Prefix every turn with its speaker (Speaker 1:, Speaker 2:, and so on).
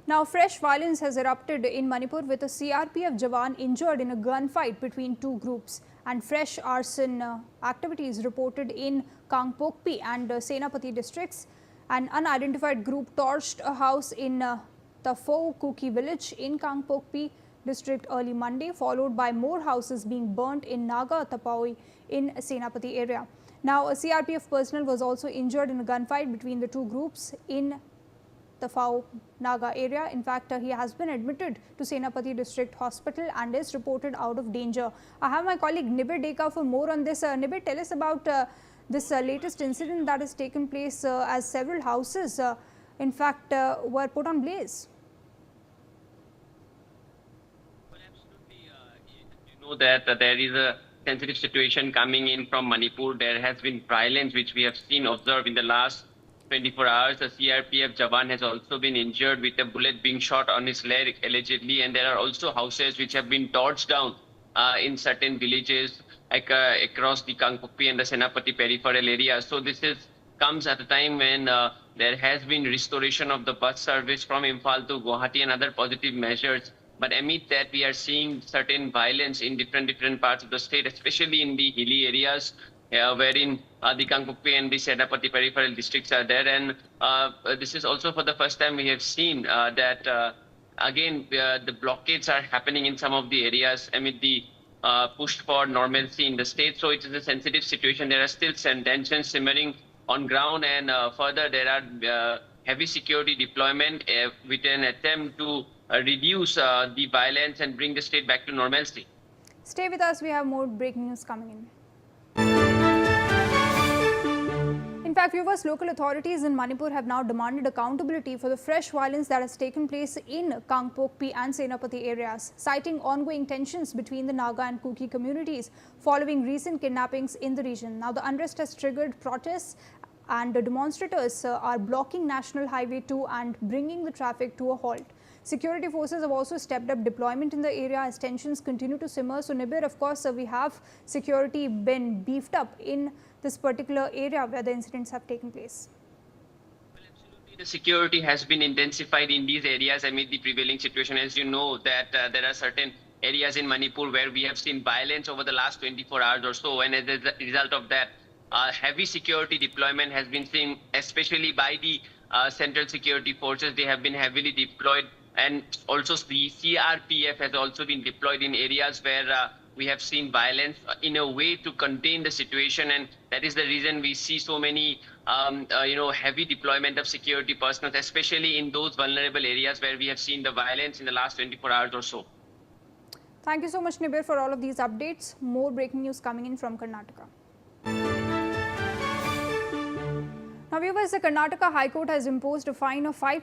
Speaker 1: Now, fresh violence has erupted in Manipur with a CRPF Jawan injured in a gunfight between two groups, and fresh arson activities reported in Kangpokpi and Senapati districts. An unidentified group torched a house in the Kuki village in Kangpokpi district early Monday, followed by more houses being burnt in Naga Tapawi in Senapati area. Now, a CRPF personnel was also injured in a gunfight between the two groups in the Fao Naga area. In fact, he has been admitted to Senapati District Hospital and is reported out of danger. I have my colleague Nibir Deka for more on this. Nibir, tell us about this latest incident that has taken place as several houses, in fact, were put on blaze.
Speaker 2: Well, absolutely. You know that there is a sensitive situation coming in from Manipur. There has been violence which we have seen observed in the last 24 hours. The CRPF Jawan has also been injured with a bullet being shot on his leg allegedly, and there are also houses which have been torched down in certain villages across the Kangpokpi and the Senapati peripheral area. So this comes at a time when there has been restoration of the bus service from Imphal to Guwahati and other positive measures. But amid that, we are seeing certain violence in different parts of the state, especially in the hilly areas, wherein the Kangpokpi and the Senapati peripheral districts are there. And this is also for the first time we have seen that again the blockades are happening in some of the areas amid the push for normalcy in the state. So it is a sensitive situation. There are still tensions simmering on ground, and further there are heavy security deployment with an attempt to reduce the violence and bring the state back to normalcy.
Speaker 1: Stay with us. We have more breaking news coming in. In fact, viewers, local authorities in Manipur have now demanded accountability for the fresh violence that has taken place in Kangpokpi and Senapati areas, citing ongoing tensions between the Naga and Kuki communities following recent kidnappings in the region. Now, the unrest has triggered protests, and the demonstrators are blocking National Highway 2 and bringing the traffic to a halt. Security forces have also stepped up deployment in the area as tensions continue to simmer. So, Nibir, of course, we have security been beefed up in this particular area where the incidents have taken place.
Speaker 2: Well, absolutely. The security has been intensified in these areas amid the prevailing situation. As you know, that there are certain areas in Manipur where we have seen violence over the last 24 hours or so, and as a result of that, heavy security deployment has been seen, especially by the central security forces. They have been heavily deployed, and also the CRPF has also been deployed in areas where we have seen violence in a way to contain the situation, and that is the reason we see so many heavy deployment of security personnel, especially in those vulnerable areas where we have seen the violence in the last 24 hours or so.
Speaker 1: Thank you so much, Nibir, for all of these updates. More breaking news coming in from Karnataka. Now, viewers, the Karnataka High Court has imposed a fine of 5